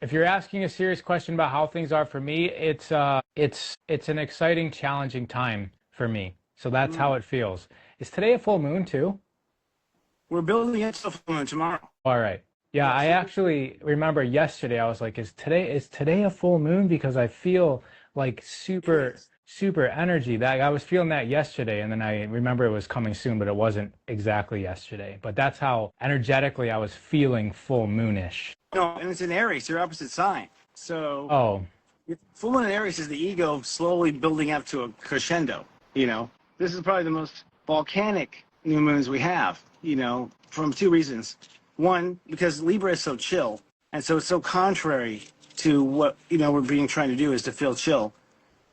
If you're asking a serious question about how things are for me, it's an exciting, challenging time for me. So that's how Mm. it feels. Is today a full moon too? We're building into the full moon tomorrow. All right. Yeah, Yeah, I so actually remember yesterday I was like, is today a full moon? Because I feel like it is. super energy. That I was feeling that yesterday, and then I remember it was coming soon, but it wasn't exactly yesterday. But that's how energetically I was feeling full moonish. No, and it's in Aries, your opposite sign. So Oh, full moon in Aries is the ego slowly building up to a crescendo. This is probably the most volcanic new moons we have. From two reasons. One, because Libra is so chill, and so it's so contrary to what we're being trying to do is to feel chill.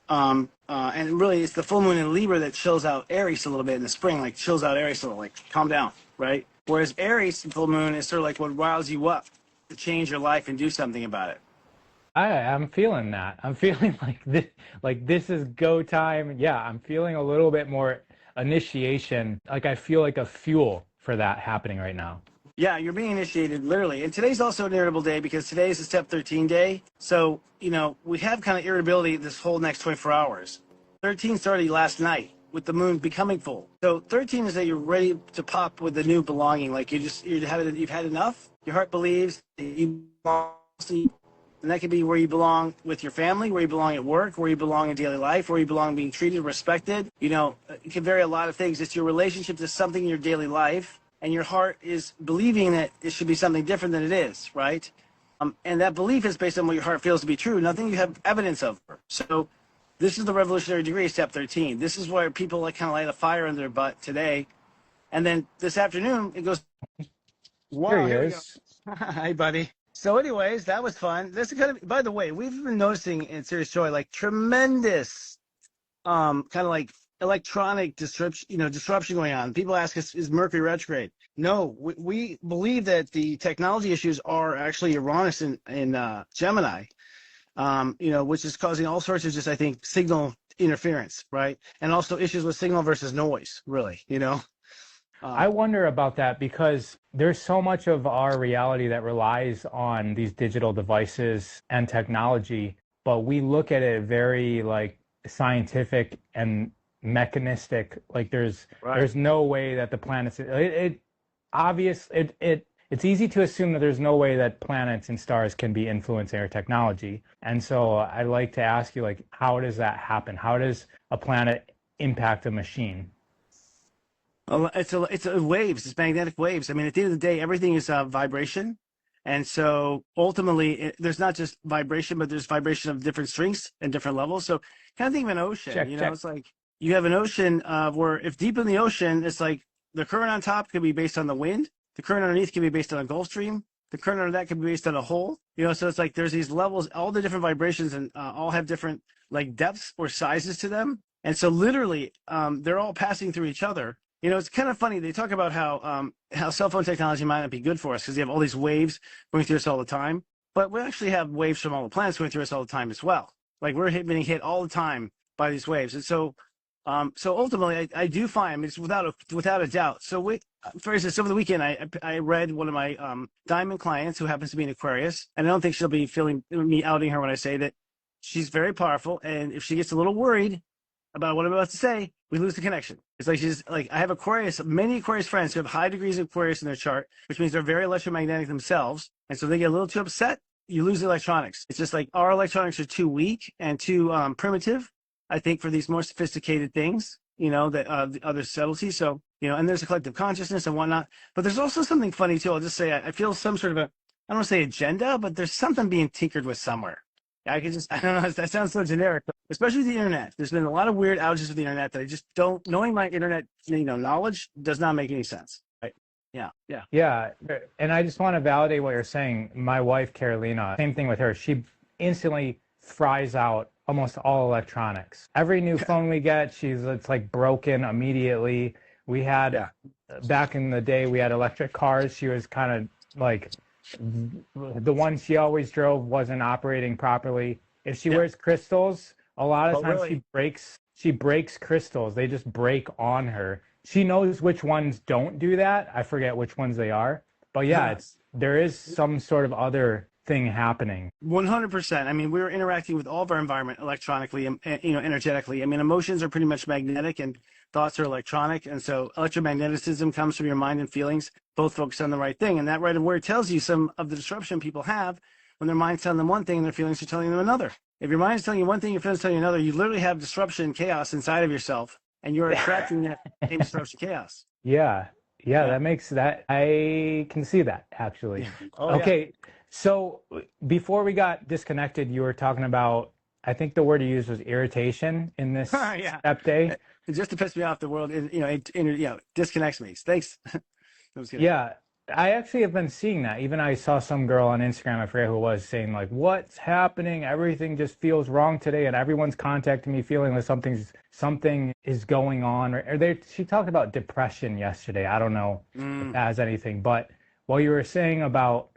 And really, it's the full moon in Libra that chills out Aries a little bit in the spring, like chills out Aries a little, like calm down, right? Whereas Aries full moon is sort of like what riles you up to change your life and do something about it. I'm feeling that. I'm feeling like this is go time. Yeah, I'm feeling a little bit more initiation. Like I feel like a fuel for that happening right now. Yeah, you're being initiated literally. And today's also an irritable day because today is a step 13 day. So, we have kind of irritability this whole next 24 hours. 13 started last night with the moon becoming full. So 13 is that you're ready to pop with the new belonging. Like you've had enough. Your heart believes that you belong. And that could be where you belong with your family, where you belong at work, where you belong in daily life, where you belong being treated, respected. It can vary a lot of things. It's your relationship to something in your daily life, and your heart is believing that it should be something different than it is, right? And that belief is based on what your heart feels to be true, nothing you have evidence of. So this is the revolutionary degree, step 13. This is where people kind of light a fire in their butt today. And then this afternoon, it goes, Here wow, he here we go. is. Hi, buddy. So anyways, that was fun. This is by the way, we've been noticing in Serious Joy, like tremendous, kind of like electronic disruption going on. People ask us, is Mercury retrograde? No, we believe that the technology issues are actually Uranus in Gemini, which is causing all sorts of just, I think, signal interference, right? And also issues with signal versus noise, really. I Um, wonder about that because there's so much of our reality that relies on these digital devices and technology, but we look at it very like scientific and mechanistic. Like right. there's no way that the planets it obvious it's easy to assume that there's no way that planets and stars can be influencing our technology. And so I'd like to ask you, like, how does that happen? How does a planet impact a machine? It's waves. It's magnetic waves. I mean, at the end of the day, everything is vibration, and so ultimately, there's not just vibration, but there's vibration of different strengths and different levels. So, kind of think of an ocean. Check, check. It's like you have an ocean where if deep in the ocean, it's like the current on top could be based on the wind, the current underneath can be based on a Gulf Stream, the current under that could be based on a hole. So it's like there's these levels, all the different vibrations, and all have different like depths or sizes to them. And so literally, they're all passing through each other. It's kind of funny. They talk about how cell phone technology might not be good for us because you have all these waves going through us all the time. But we actually have waves from all the planets going through us all the time as well. Like we're being hit all the time by these waves. And so ultimately, I do find, I mean, it's without a doubt. So for instance, over the weekend, I read one of my diamond clients who happens to be an Aquarius, and I don't think she'll be feeling me outing her when I say that she's very powerful. And if she gets a little worried about what I'm about to say, we lose the connection. It's like she's like, I have many Aquarius friends who have high degrees of Aquarius in their chart, which means they're very electromagnetic themselves. And so they get a little too upset, you lose the electronics. It's just like our electronics are too weak and too primitive, I think, for these more sophisticated things, that the other subtleties. So, and there's a collective consciousness and whatnot. But there's also something funny too. I'll just say, I feel some sort of I don't want to say agenda, but there's something being tinkered with somewhere. I don't know, that sounds so generic, but especially with the internet. There's been a lot of weird outages with the internet that I just don't, knowing my internet, knowledge does not make any sense. Right? Yeah, yeah. Yeah, and I just want to validate what you're saying. My wife, Carolina, same thing with her. She instantly fries out almost all electronics. Every new phone we get, it's like broken immediately. We had Yeah. back in the day, we had electric cars. She was kind of like the one she always drove wasn't operating properly. If she Yeah. wears crystals, a lot of Oh, times really? she breaks crystals. They just break on her. She knows which ones don't do that. I forget which ones they are. But yeah, there is some sort of other thing happening. 100%. I mean, we're interacting with all of our environment electronically and energetically. I mean, emotions are pretty much magnetic and thoughts are electronic. And so electromagnetism comes from your mind and feelings, both focused on the right thing. And that right of word tells you some of the disruption people have when their mind's telling them one thing and their feelings are telling them another. If your mind's telling you one thing, your feelings telling you another, you literally have disruption, chaos inside of yourself, and you're attracting that same disruption, chaos. Yeah. Yeah, that makes that, I can see that actually. Yeah. Oh, Okay. So before we got disconnected, you were talking about, I think the word you used was irritation in this Yeah. step day. Just to piss me off, the world, it disconnects me. Thanks. I was kidding. Yeah, I actually have been seeing that. Even I saw some girl on Instagram, I forget who it was, saying like, "What's happening? Everything just feels wrong today, and everyone's contacting me feeling like something is going on." She talked about depression yesterday. I don't know if that has anything, but what you were saying about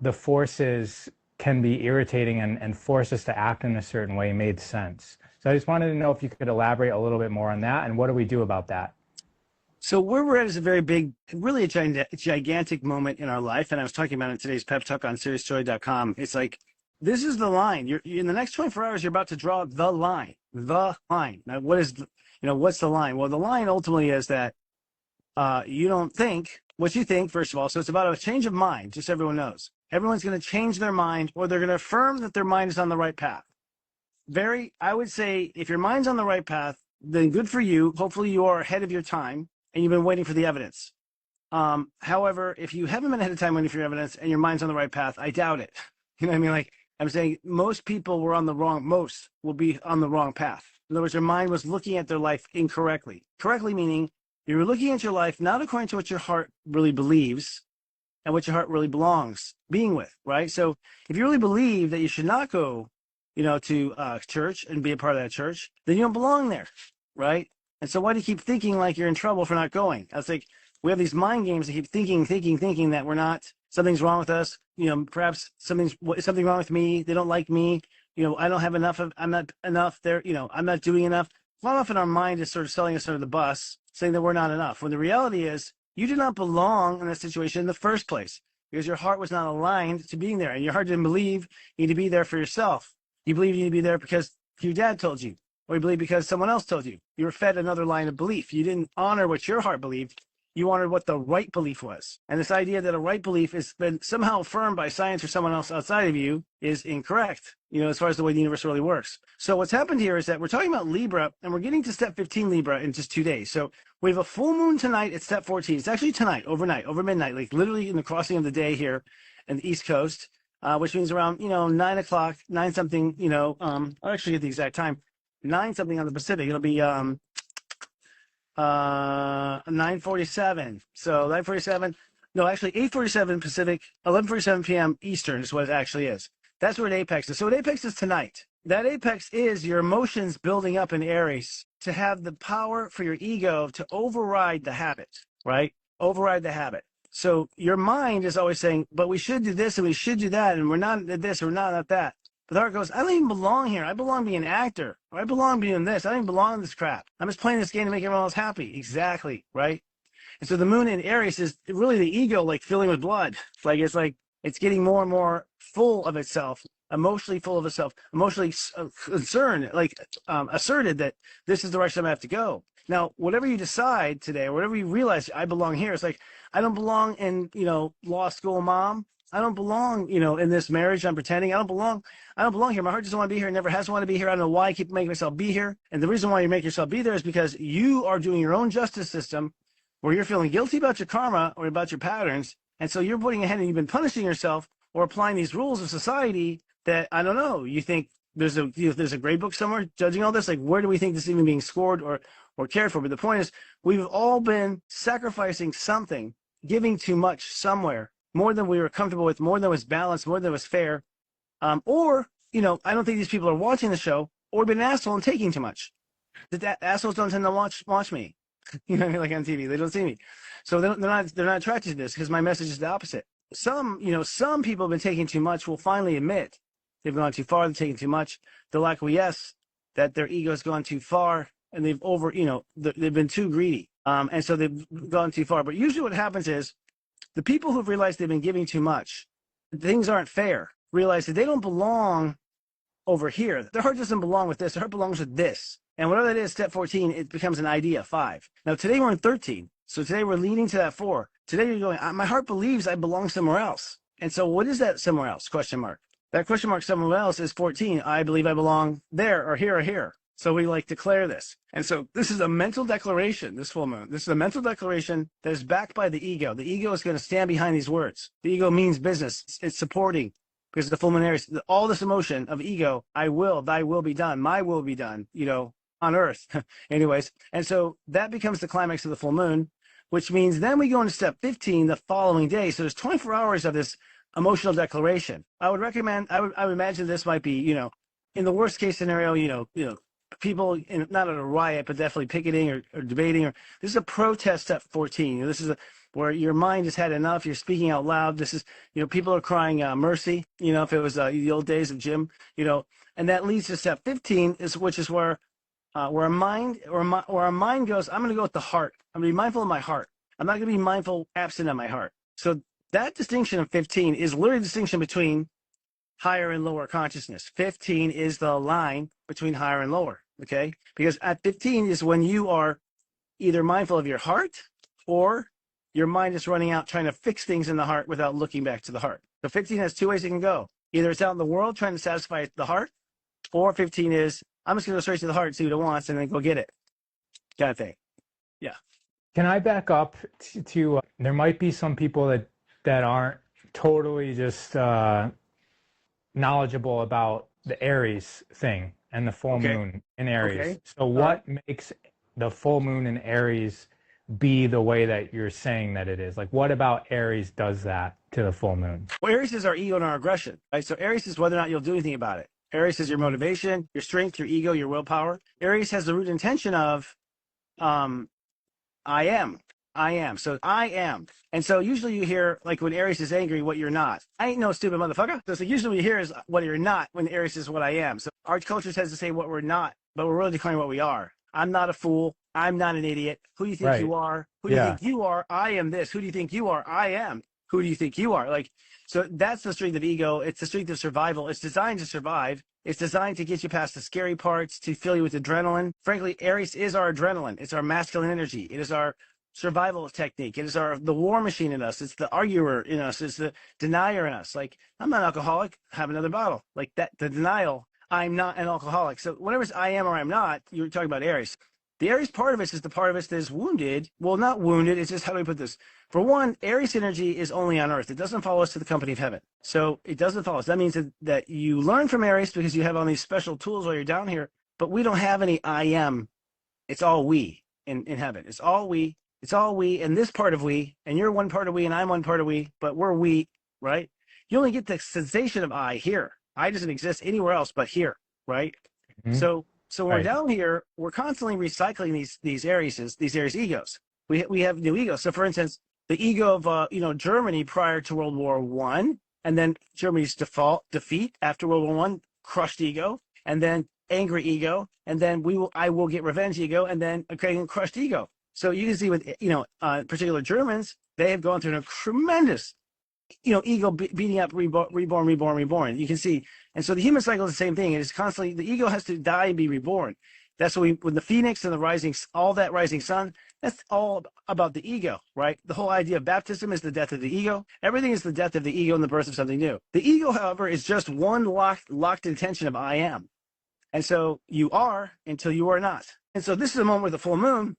the forces can be irritating and force us to act in a certain way made sense. So I just wanted to know if you could elaborate a little bit more on that, and what do we do about that? So where we're at is a very big, really a gigantic moment in our life. And I was talking about it in today's pep talk on SeriousJoy.com. It's like, this is the line. You're in the next 24 hours, you're about to draw the line. The line. Now, what's the line? Well, the line ultimately is that you don't think what you think, first of all. So it's about a change of mind, just so everyone knows. Everyone's going to change their mind, or they're going to affirm that their mind is on the right path. I would say, if your mind's on the right path, then good for you. Hopefully you are ahead of your time and you've been waiting for the evidence. However, if you haven't been ahead of time waiting for your evidence and your mind's on the right path, I doubt it. You know what I mean? Like, I'm saying most people most will be on the wrong path. In other words, their mind was looking at their life incorrectly. Correctly meaning you're looking at your life not according to what your heart really believes and what your heart really belongs being with, right? So if you really believe that you should not go, to church and be a part of that church, then you don't belong there, right? And so why do you keep thinking like you're in trouble for not going? I was like, we have these mind games that keep thinking that we're not, something's wrong with us. Perhaps something wrong with me. They don't like me. I don't have enough I'm not enough there. I'm not doing enough. Quite often our mind is sort of selling us under the bus, saying that we're not enough. When the reality is you did not belong in that situation in the first place because your heart was not aligned to being there. And your heart didn't believe you need to be there for yourself. You believe you need to be there because your dad told you, or you believe because someone else told you. You were fed another line of belief. You didn't honor what your heart believed. You honored what the right belief was. And this idea that a right belief has been somehow affirmed by science or someone else outside of you is incorrect, as far as the way the universe really works. So what's happened here is that we're talking about Libra, and we're getting to step 15 Libra in just 2 days. So we have a full moon tonight at step 14. It's actually tonight, overnight, over midnight, like literally in the crossing of the day here in the East Coast. Which means around, 9 o'clock, 9 something, I'll actually get the exact time, 9 something on the Pacific. It'll be 9:47. So 9:47, no, actually 8:47 Pacific, 11:47 p.m. Eastern is what it actually is. That's where an apex is. So an apex is tonight. That apex is your emotions building up in Aries to have the power for your ego to override the habit, right? Override the habit. So your mind is always saying, but we should do this and we should do that, and we're not at this, we're not at that. But the heart goes, I don't even belong here. I belong being an actor. Or I belong being this. I don't even belong in this crap. I'm just playing this game to make everyone else happy. Exactly, right? And so the moon in Aries is really the ego, like filling with blood. It's getting more and more full of itself, emotionally full of itself, emotionally concerned, asserted that this is the direction I have to go. Now, whatever you decide today, or whatever you realize, I belong here. It's like, I don't belong in, law school, mom. I don't belong, in this marriage I'm pretending. I don't belong here. My heart doesn't want to be here. It never has wanted to be here. I don't know why I keep making myself be here. And the reason why you make yourself be there is because you are doing your own justice system where you're feeling guilty about your karma or about your patterns. And so you're putting ahead and you've been punishing yourself or applying these rules of society that, I don't know, you think there's a grade book somewhere judging all this. Like, where do we think this is even being scored or cared for? But the point is, we've all been sacrificing something, giving too much somewhere, more than we were comfortable with, more than was balanced, more than was fair. I don't think these people are watching the show or been an asshole and taking too much. That assholes don't tend to watch me. Like on TV, they don't see me. So they're not attracted to this because my message is the opposite. Some people have been taking too much will finally admit they've gone too far, they're taking too much. They'll acquiesce that their ego's gone too far and they've been too greedy. And so they've gone too far. But usually what happens is the people who've realized they've been giving too much things aren't fair. Realize that they don't belong over here. Their heart doesn't belong with this. Their heart belongs with this. And whatever that is, step 14, it becomes an idea, 5. Now, today we're in 13. So today we're leaning to that 4. Today you're going, my heart believes I belong somewhere else. And so what is that somewhere else? Question mark. That question mark somewhere else is 14. I believe I belong there or here or here. So we like declare this. And so this is a mental declaration, this full moon. This is a mental declaration that is backed by the ego. The ego is going to stand behind these words. The ego means business. It's supporting. Because the full moon Aries, all this emotion of ego, I will, thy will be done, my will be done, on earth. Anyways, and so that becomes the climax of the full moon, which means then we go into step 15 the following day. So there's 24 hours of this emotional declaration. I would imagine this might be, in the worst case scenario, people not at a riot, but definitely picketing or debating, or this is a protest step 14. This is where your mind has had enough. You're speaking out loud. This is, people are crying mercy. If it was the old days of Jim, and that leads to step 15, which is where our mind goes. I'm going to go with the heart. I'm going to be mindful of my heart. I'm not going to be mindful absent of my heart. So that distinction of 15 is literally the distinction between higher and lower consciousness. 15 is the line between higher and lower. Okay, because at 15 is when you are either mindful of your heart or your mind is running out trying to fix things in the heart without looking back to the heart. So 15 has 2 ways it can go. Either it's out in the world trying to satisfy the heart, or 15 is, I'm just going to go straight to the heart, see what it wants, and then go get it. Kind of thing. Yeah. Can I back up to there might be some people that aren't totally just knowledgeable about the Aries thing and the full moon in Aries. Okay. So what makes the full moon in Aries be the way that you're saying that it is? Like, what about Aries does that to the full moon? Well, Aries is our ego and our aggression, right? So Aries is whether or not you'll do anything about it. Aries is your motivation, your strength, your ego, your willpower. Aries has the root intention of, I am. So I am. And so usually you hear, like when Aries is angry, what you're not. I ain't no stupid motherfucker. So usually what you hear is what you're not when Aries is what I am. So our culture tends to say what we're not, but we're really declaring what we are. I'm not a fool. I'm not an idiot. Who do you think you are? Who do you think you are? I am this. Who do you think you are? I am. Who do you think you are? Like, so that's the strength of ego. It's the strength of survival. It's designed to survive. It's designed to get you past the scary parts, to fill you with adrenaline. Frankly, Aries is our adrenaline. It's our masculine energy. It is our survival technique. It is the war machine in us. It's the arguer in us. It's the denier in us. Like, I'm not an alcoholic. Have another bottle. Like that, the denial. I'm not an alcoholic. So whenever it's I am or I'm not, you're talking about Aries. The Aries part of it is the part of us that is wounded. Well, not wounded. It's just, how do we put this? For one, Aries energy is only on Earth. It doesn't follow us to the company of heaven. So it doesn't follow us. That means that you learn from Aries because you have all these special tools while you're down here, but we don't have any I am. It's all we in heaven. It's all we. It's all we and this part of we, and you're one part of we and I'm one part of we, but we're we, right? You only get the sensation of I here. I doesn't exist anywhere else but here, right? Mm-hmm. So when we're down here, we're constantly recycling these Aries egos. We have new egos. So for instance, the ego of Germany prior to World War I, and then Germany's defeat after World War I, crushed ego, and then angry ego, and then I will get revenge ego, and then crushed ego. So you can see with particular Germans, they have gone through a tremendous ego beating up, reborn. You can see, and so the human cycle is the same thing. It is constantly, the ego has to die and be reborn. That's what when the phoenix and the rising sun, that's all about the ego, right? The whole idea of baptism is the death of the ego. Everything is the death of the ego and the birth of something new. The ego, however, is just one locked intention of I am. And so you are until you are not. And so this is a moment with the full moon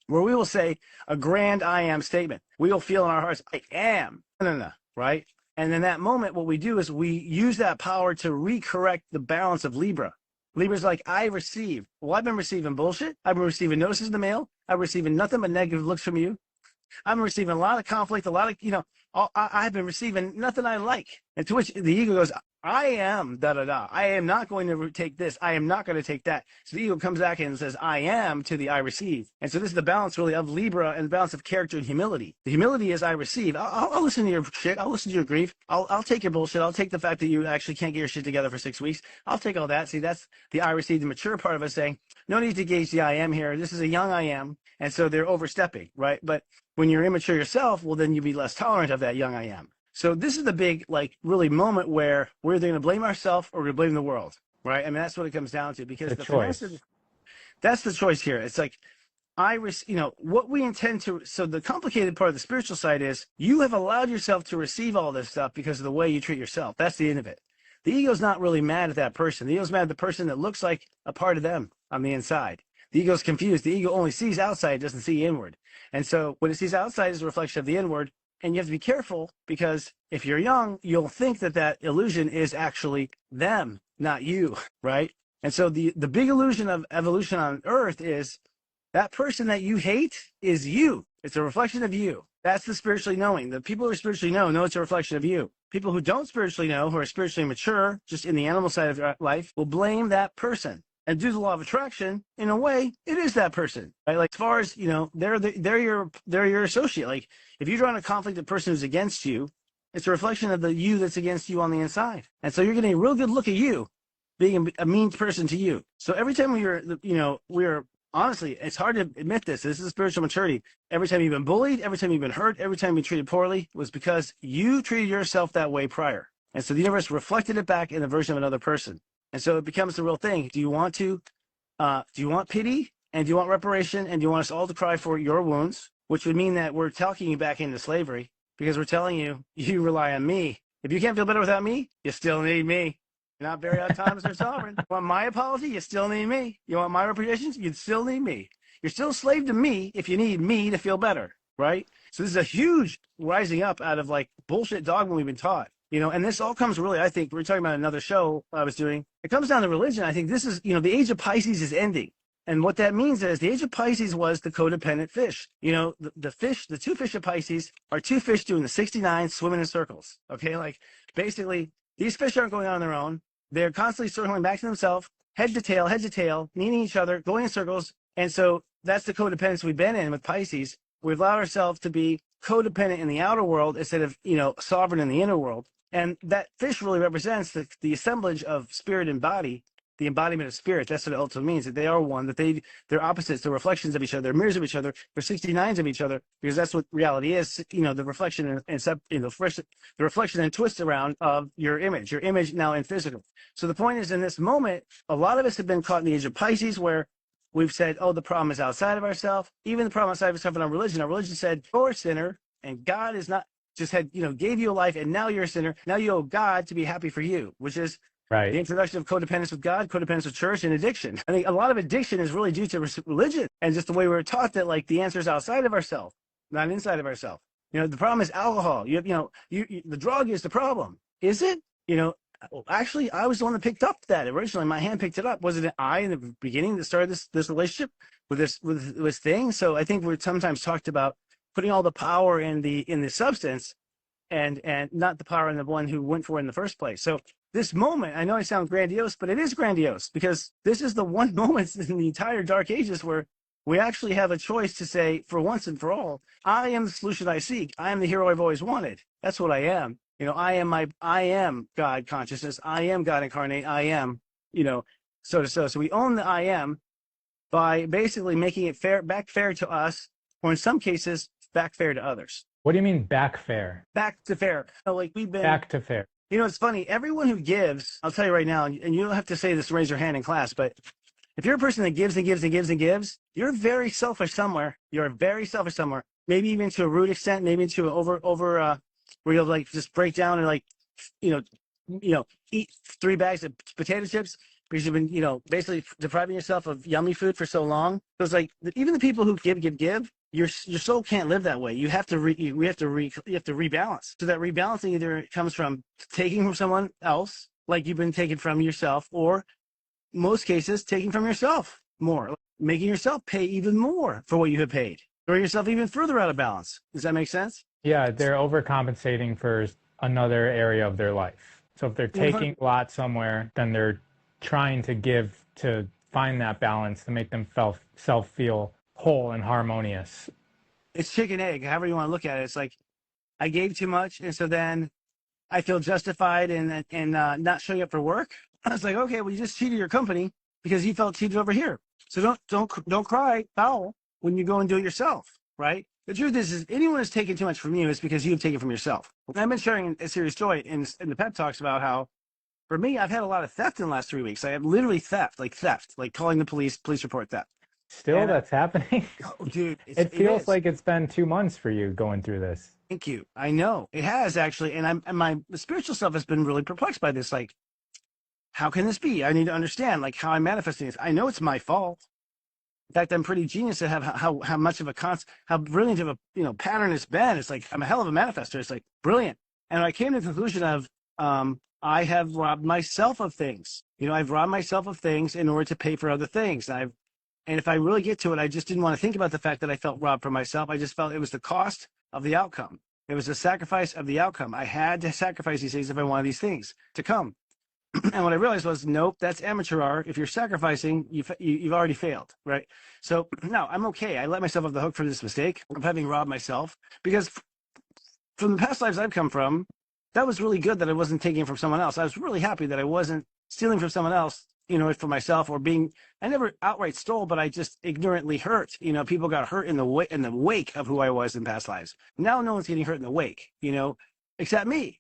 where we will say a grand I am statement. We will feel in our hearts, I am, right? And in that moment, what we do is we use that power to recorrect the balance of Libra. Libra's like, I receive. Well, I've been receiving bullshit. I've been receiving notices in the mail. I've been receiving nothing but negative looks from you. I've been receiving a lot of conflict, a lot of, I've been receiving nothing I like. And to which the ego goes, I am da-da-da. I am not going to take this. I am not going to take that. So the ego comes back and says, I am to the I receive. And so this is the balance really of Libra and the balance of character and humility. The humility is I receive. I'll listen to your shit. I'll listen to your grief. I'll take your bullshit. I'll take the fact that you actually can't get your shit together for 6 weeks. I'll take all that. See, that's the I receive, the mature part of us saying, no need to gauge the I am here. This is a young I am. And so they're overstepping, right? But when you're immature yourself, well, then you'll be less tolerant of that young I am. So this is the big, like, really moment where we're either going to blame ourselves or we're going to blame the world, right? I mean, that's what it comes down to, because The the finesse choice. that's the choice here. It's like, what we intend to. So the complicated part of the spiritual side is you have allowed yourself to receive all this stuff because of the way you treat yourself. That's the end of it. The ego's not really mad at that person. The ego's mad at the person that looks like a part of them on the inside. The ego's confused. The ego only sees outside, doesn't see inward. And so what it sees outside is a reflection of the inward. And you have to be careful, because if you're young, you'll think that that illusion is actually them, not you, right? And so the big illusion of evolution on Earth is that person that you hate is you. It's a reflection of you. That's the spiritually knowing. The people who are spiritually know it's a reflection of you. People who don't spiritually know, who are spiritually mature, just in the animal side of life, will blame that person. And due to the law of attraction, in a way, it is that person, right? Like, as far as, they're your associate. Like, if you draw in a conflict, the person who's against you, it's a reflection of the you that's against you on the inside. And so you're getting a real good look at you being a mean person to you. So every time we're honestly, it's hard to admit this. This is spiritual maturity. Every time you've been bullied, every time you've been hurt, every time you've been treated poorly, was because you treated yourself that way prior. And so the universe reflected it back in the version of another person. And so it becomes the real thing. Do you want pity? And do you want reparation? And do you want us all to cry for your wounds? Which would mean that we're talking you back into slavery, because we're telling you, you rely on me. If you can't feel better without me, you still need me. You're not very autonomous or sovereign. You want my apology? You still need me. You want my reparations? You still need me. You're still a slave to me if you need me to feel better, right? So this is a huge rising up out of, like, bullshit dogma we've been taught. And this all comes, really, I think, we're talking about another show I was doing. It comes down to religion. I think this is, the age of Pisces is ending. And what that means is the age of Pisces was the codependent fish. The two fish of Pisces are two fish doing the 69 swimming in circles. Okay. Like, basically, these fish aren't going on their own. They're constantly circling back to themselves, head to tail, needing each other, going in circles. And so that's the codependence we've been in with Pisces. We've allowed ourselves to be codependent in the outer world instead of, sovereign in the inner world. And that fish really represents the assemblage of spirit and body, the embodiment of spirit. That's what it ultimately means, that they are one, that they're opposites, they're reflections of each other, they're mirrors of each other, they're 69s of each other, because that's what reality is. The reflection the reflection and twist around of your image now in physical. So the point is, in this moment, a lot of us have been caught in the age of Pisces, where we've said, oh, the problem is outside of ourselves. Even the problem outside of ourselves in our religion said, you're a sinner, and God is not. Just gave you a life, and now you're a sinner. Now you owe God to be happy for you, which is Right. the introduction of codependence with God, codependence with church, and addiction. I think a lot of addiction is really due to religion and just the way we're taught that, like, the answer is outside of ourselves, not inside of ourselves. The problem is alcohol. The drug is the problem. Is it? Actually, I was the one that picked up that originally. My hand picked it up. Was it I in the beginning that started this relationship with this thing? So I think we're sometimes talked about putting all the power in the substance, and not the power in the one who went for it in the first place. So this moment, I know I sound grandiose, but it is grandiose, because this is the one moment in the entire Dark Ages where we actually have a choice to say, for once and for all, I am the solution I seek. I am the hero I've always wanted. That's what I am. I am God consciousness. I am God incarnate. I am, so we own the I am by basically making it back fair to us, or in some cases, back fair to others. What do you mean back fair? Back to fair. Like, we've been Back to fair. It's funny. Everyone who gives, I'll tell you right now, and you don't have to say this, raise your hand in class, but if you're a person that gives and gives and gives and gives, you're very selfish somewhere. You're very selfish somewhere. Maybe even to a rude extent, maybe to an over where you'll, like, just break down and, like, eat 3 bags of potato chips because you've been, basically depriving yourself of yummy food for so long. So it's like, even the people who give, your soul can't live that way. You have to rebalance. So that rebalancing either comes from taking from someone else, like you've been taken from yourself, or most cases taking from yourself more, like making yourself pay even more for what you have paid, throwing yourself even further out of balance. Does that make sense? Yeah, they're overcompensating for another area of their life. So if they're taking a lot somewhere, then they're trying to give to find that balance to make themselves feel whole and harmonious. It's chicken egg, however you want to look at it. It's like, I gave too much, and so then I feel justified in not showing up for work. I was like, okay, well, you just cheated your company because you felt cheated over here. So don't cry foul when you go and do it yourself, right? The truth is anyone who's taken too much from you is because you've taken from yourself. And I've been sharing a serious story in the pep talks about how, for me, I've had a lot of theft in the last 3 weeks. I have literally theft, like calling the police report theft. Still, And that's happening. oh, dude, It it feels is. like it's been 2 months for you going through this. Thank you. I know it has actually, and my spiritual self has been really perplexed by this. Like, how can this be? I need to understand like how I'm manifesting this. I know it's my fault. In fact, I'm pretty genius to have how much of a how brilliant of a pattern it's been. It's like I'm a hell of a manifester. It's like brilliant. And I came to the conclusion of I have robbed myself of things. I've robbed myself of things in order to pay for other things. And if I really get to it, I just didn't want to think about the fact that I felt robbed for myself. I just felt it was the cost of the outcome. It was the sacrifice of the outcome. I had to sacrifice these things if I wanted these things to come. And what I realized was, nope, that's amateur hour. If you're sacrificing, you've already failed, right? So no, I'm okay. I let myself off the hook for this mistake of having robbed myself because from the past lives I've come from, that was really good that I wasn't taking it from someone else. I was really happy that I wasn't stealing from someone else, for myself or I never outright stole, but I just ignorantly hurt. People got hurt in the wake of who I was in past lives. Now no one's getting hurt in the wake, except me.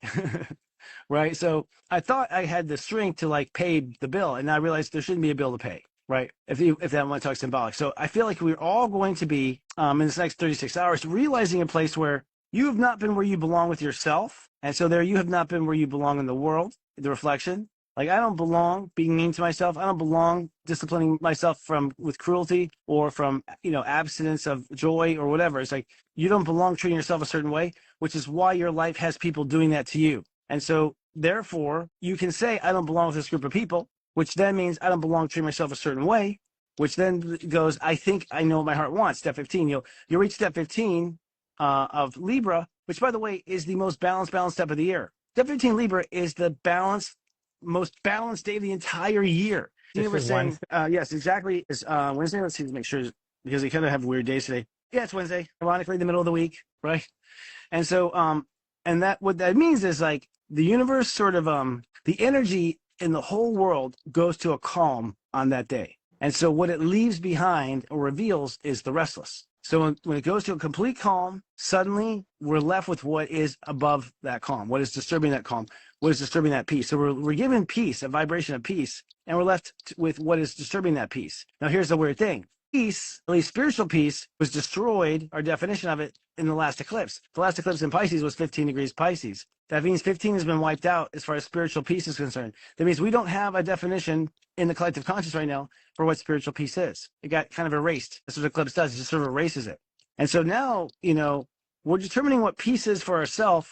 Right. So I thought I had the strength to like pay the bill, and I realized there shouldn't be a bill to pay. Right. If that one talks symbolic. So I feel like we're all going to be in this next 36 hours realizing a place where you have not been where you belong with yourself. And so there you have not been where you belong in the world, the reflection. Like I don't belong being mean to myself. I don't belong disciplining myself with cruelty or from, abstinence of joy or whatever. It's like you don't belong treating yourself a certain way, which is why your life has people doing that to you. And so, therefore, you can say, I don't belong with this group of people, which then means I don't belong treating myself a certain way, which then goes, I think I know what my heart wants. Step 15, you'll reach step 15 of Libra, which, by the way, is the most balanced step of the year. Step 15 Libra is the most balanced day of the entire year. This is saying, Wednesday. yes, exactly. It's Wednesday. Let's see to make sure, because we kind of have weird days today. Yeah, it's Wednesday, ironically, the middle of the week, right? And so, and that what that means is like the universe sort of the energy in the whole world goes to a calm on that day. And so what it leaves behind or reveals is the restless. So when it goes to a complete calm, suddenly we're left with what is above that calm, what is disturbing that calm, what is disturbing that peace. So we're given peace, a vibration of peace, and we're left with what is disturbing that peace. Now here's the weird thing. Peace, at least spiritual peace, was destroyed, our definition of it, in the last eclipse. The last eclipse in Pisces was 15 degrees Pisces. That means 15 has been wiped out as far as spiritual peace is concerned. That means we don't have a definition in the collective conscious right now for what spiritual peace is. It got kind of erased. That's what eclipse does. It just sort of erases it. And so now, we're determining what peace is for ourselves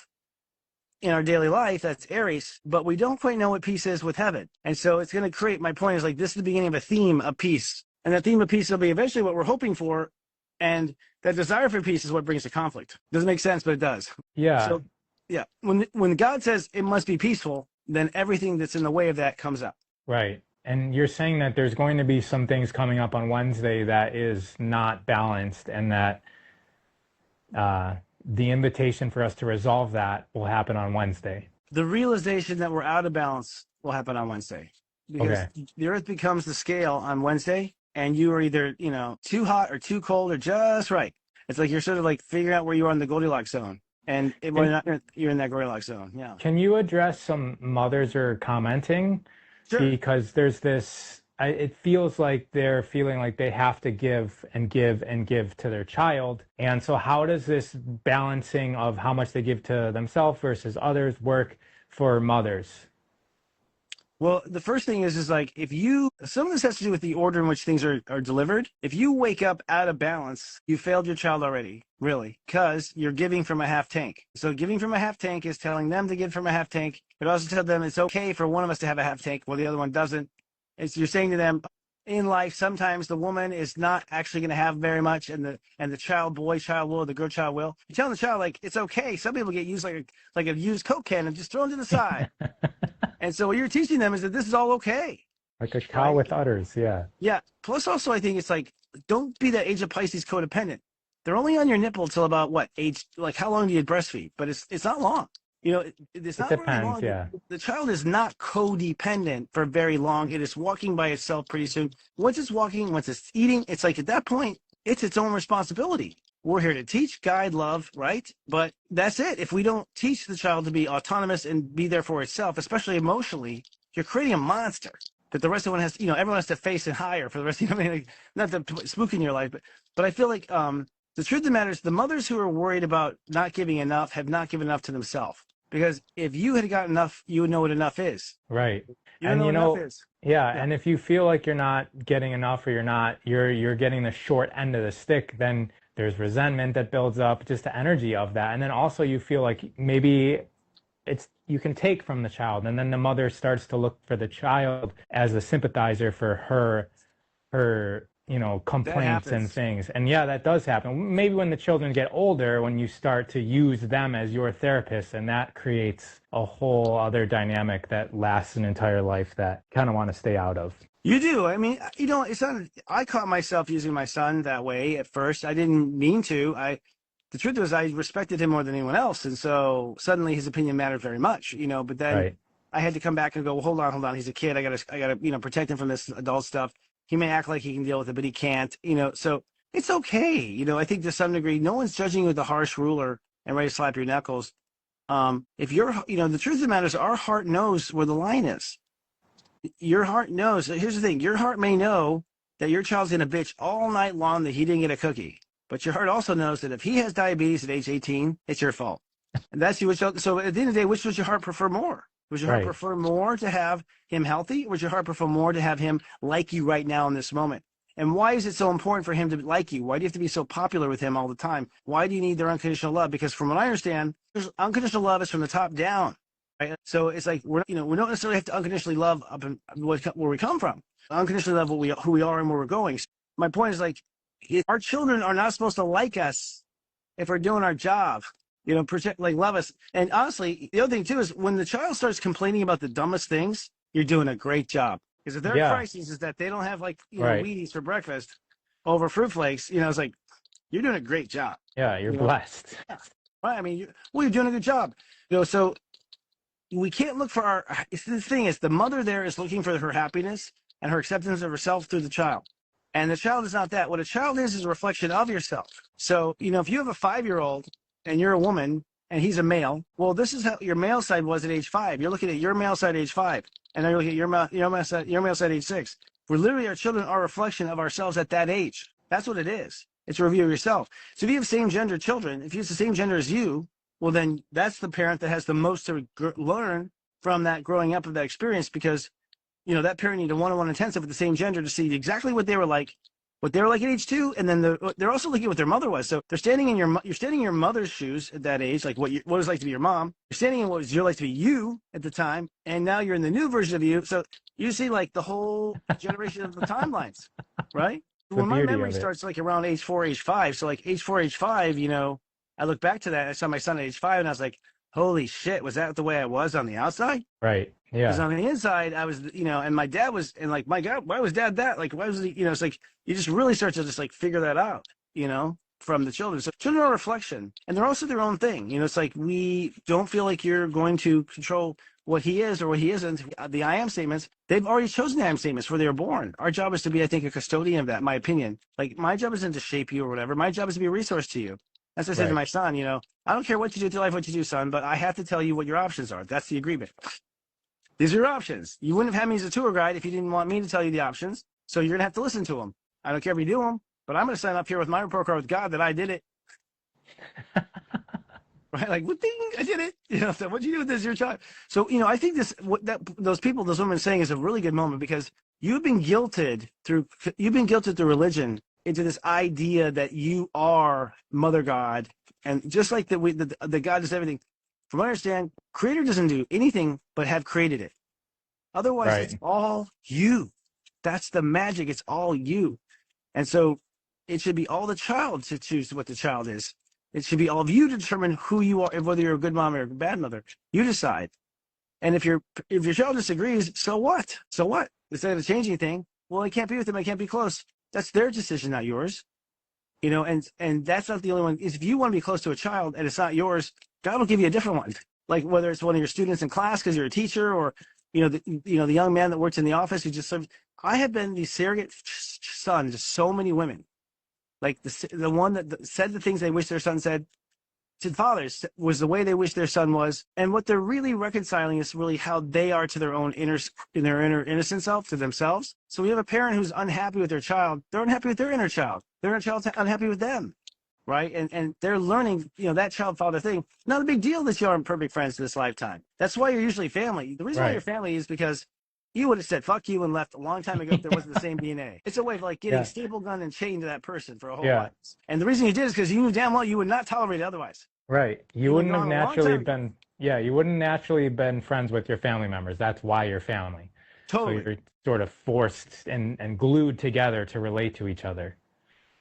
in our daily life. That's Aries, but we don't quite know what peace is with heaven. And so it's going to create, my point is like, this is the beginning of a theme of peace. And that theme of peace will be eventually what we're hoping for. And that desire for peace is what brings the conflict. Doesn't make sense, but it does. Yeah. So, yeah, when God says it must be peaceful, then everything that's in the way of that comes up. Right. And you're saying that there's going to be some things coming up on Wednesday that is not balanced, and that the invitation for us to resolve that will happen on Wednesday. The realization that we're out of balance will happen on Wednesday. Because the earth becomes the scale on Wednesday, and you are either, too hot or too cold or just right. It's like you're sort of like figuring out where you are in the Goldilocks zone. And you're in that Goldilocks zone. Yeah. Can you address some mothers are commenting? Sure. Because there's this, it feels like they're feeling like they have to give and give and give to their child. And so how does this balancing of how much they give to themselves versus others work for mothers? Well, the first thing is like, some of this has to do with the order in which things are delivered. If you wake up out of balance, you failed your child already, really, because you're giving from a half tank. So giving from a half tank is telling them to give from a half tank. It also tells them it's okay for one of us to have a half tank while the other one doesn't. You're saying to them, in life, sometimes the woman is not actually going to have very much, and the child will, the girl child will. You're telling the child, like, it's okay. Some people get used like a used Coke can and just thrown to the side. And so what you're teaching them is that this is all okay. Like a cow with udders, yeah. Yeah. Plus, also, I think it's like, don't be that age of Pisces codependent. They're only on your nipple till about what age? Like, how long do you breastfeed? But it's not long. It's not depends, very long. yeah. The child is not codependent for very long. It is walking by itself pretty soon. Once it's walking, once it's eating, it's like at that point, it's its own responsibility. We're here to teach, guide, love, right? But that's it. If we don't teach the child to be autonomous and be there for itself, especially emotionally, you're creating a monster that the rest of everyone has, everyone has to face and hire for the rest of, like, not to spook in your life, but I feel like the truth of the matter is the mothers who are worried about not giving enough have not given enough to themselves. Because if you had got enough, you would know what enough is. Right. You don't know what enough is. Yeah, Yeah. and if you feel like you're not getting enough or you're getting the short end of the stick, then there's resentment that builds up, just the energy of that. And then also you feel like maybe you can take from the child, and then the mother starts to look for the child as a sympathizer for her complaints and things. And yeah, that does happen. Maybe when the children get older, when you start to use them as your therapist, and that creates a whole other dynamic that lasts an entire life that kind of want to stay out of. You do. I mean, it's not, I caught myself using my son that way at first. I didn't mean to. The truth was I respected him more than anyone else. And so suddenly his opinion mattered very much, but then Right. I had to come back and go, well, hold on. He's a kid. I gotta, protect him from this adult stuff. He may act like he can deal with it, but he can't, so it's okay. I think to some degree, no one's judging you with a harsh ruler and ready to slap your knuckles. If you're, the truth of the matter is our heart knows where the line is. Your heart knows. Here's the thing. Your heart may know that your child's going to bitch all night long that he didn't get a cookie. But your heart also knows that if he has diabetes at age 18, it's your fault. And that's you. So at the end of the day, which would your heart prefer more? Would your heart prefer more to have him healthy? Or would your heart prefer more to have him like you right now in this moment? And why is it so important for him to like you? Why do you have to be so popular with him all the time? Why do you need their unconditional love? Because from what I understand, unconditional love is from the top down. Right? So it's like we don't necessarily have to unconditionally love up in where we come from. Unconditionally love who we are and where we're going. So my point is our children are not supposed to like us if we're doing our job. Protect, love us. And honestly, the other thing too is when the child starts complaining about the dumbest things, you're doing a great job. Because if their crisis is that they don't have Wheaties for breakfast over fruit flakes, it's like you're doing a great job. Yeah, you're blessed. Yeah. Right. I mean, you're doing a good job. So we can't look for the thing is the mother there is looking for her happiness and her acceptance of herself through the child. And the child is not that. What a child is a reflection of yourself. So, if you have a 5-year-old and you're a woman and he's a male, well, this is how your male side was at age 5. You're looking at your male side at age 5. And then you're looking at your male side at age 6. We're literally, our children are a reflection of ourselves at that age. That's what it is. It's a review of yourself. So if you have same gender children, if you have the same gender as you, well, then that's the parent that has the most to learn from that growing up of that experience, because, that parent needed a one-on-one intensive with the same gender to see exactly what they were like at age 2, and then they're also looking at what their mother was. So they're standing in your mother's shoes at that age, like what it was like to be your mom. You're standing in what was like to be you at the time, and now you're in the new version of you. So you see the whole generation of the timelines, right? When my memory starts around age 4, age 5. So age 4, age 5, I look back to that. I saw my son at age 5, and I was like, holy shit, was that the way I was on the outside? Right. Yeah. Because on the inside, I was, and my dad was, and my God, why was dad that? Why was he, it's you just really start to just figure that out, from the children. So children are a reflection, and they're also their own thing. It's we don't feel like you're going to control what he is or what he isn't. The I am statements, they've already chosen the I am statements where they were born. Our job is to be, I think, a custodian of that, in my opinion. My job isn't to shape you or whatever. My job is to be a resource to you. As I said to my son, I don't care what you do with your life, what you do, son, but I have to tell you what your options are. That's the agreement. These are your options. You wouldn't have had me as a tour guide if you didn't want me to tell you the options. So you're going to have to listen to them. I don't care if you do them, but I'm going to sign up here with my report card with God that I did it. Right? What thing? I did it. So what'd you do with this, your child? So, I think those women saying is a really good moment, because you've been guilted through religion into this idea that you are Mother God. And just like the God does everything, from what I understand, Creator doesn't do anything but have created it. Otherwise, It's all you. That's the magic. It's all you. And so it should be all the child to choose what the child is. It should be all of you to determine who you are, whether you're a good mom or a bad mother. You decide. And if your child disagrees, so what? So what? Instead of changing anything, well, I can't be with them. I can't be close. That's their decision, not yours. And that's not the only one. If you want to be close to a child and it's not yours, God will give you a different one. Whether it's one of your students in class because you're a teacher, or the young man that works in the office who just serves. I have been the surrogate son to so many women Like the one that said the things they wish their son said to fathers was the way they wish their son was. And what they're really reconciling is really how they are to their own inner innocent self, to themselves. So we have a parent who's unhappy with their child. They're unhappy with their inner child. Their inner child's unhappy with them. Right. And they're learning, that child father thing. Not a big deal that you aren't perfect friends this lifetime. That's why you're usually family. The reason why you're family is because you would have said fuck you and left a long time ago if there wasn't the same DNA. It's a way of like getting staple gun and chained to that person for a whole life. And the reason you did is because you knew damn well you would not tolerate it otherwise. Right. You wouldn't have naturally been, you wouldn't naturally been friends with your family members. That's why you're family. Totally. So you're sort of forced and glued together to relate to each other.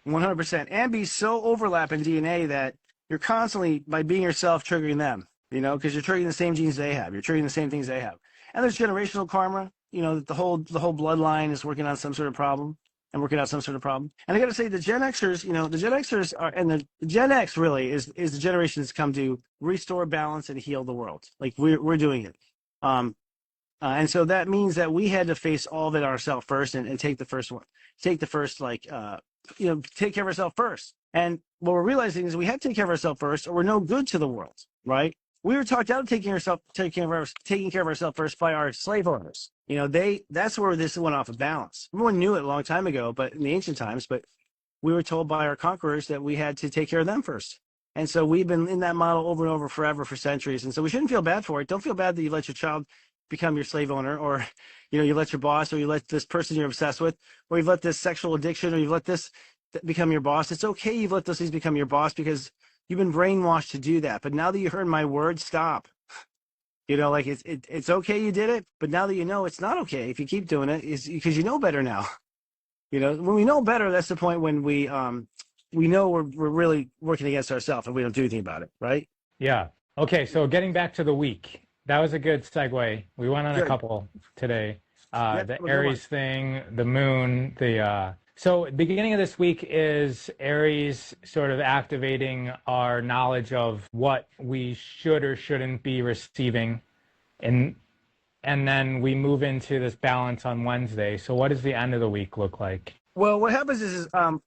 100%. And be so overlap in DNA that you're constantly, by being yourself, triggering them, because you're triggering the same genes they have. You're triggering the same things they have. And there's generational karma, that the whole bloodline is working on some sort of problem and working out some sort of problem. And I got to say, the Gen Xers, the Gen Xers are, and the Gen X really is the generation that's come to restore balance and heal the world. Like we're doing it. And so that means that we had to face all of it ourselves first and take the first one, take care of ourselves first. And what we're realizing is we have to take care of ourselves first, or we're no good to the world, right? We were talked out of taking care of ourselves first by our slave owners. That's where this went off of balance. Everyone knew it a long time ago, but in the ancient times, but we were told by our conquerors that we had to take care of them first. And so we've been in that model over and over forever for centuries. And so we shouldn't feel bad for it. Don't feel bad that you let your child become your slave owner, or, you let your boss, or you let this person you're obsessed with, or you've let this sexual addiction, or you've let this become your boss. It's okay you've let those things become your boss because you've been brainwashed to do that. But now that you heard my word, stop. It's okay you did it, but now that you know it's not okay if you keep doing it, is because you know better now. When we know better, that's the point when we know we're really working against ourselves and we don't do anything about it, right? Yeah. Okay, so getting back to the week. That was a good segue. We went on a couple today. The Aries thing, the moon, so the beginning of this week is Aries sort of activating our knowledge of what we should or shouldn't be receiving. And then we move into this balance on Wednesday. So what does the end of the week look like? Well, what happens is that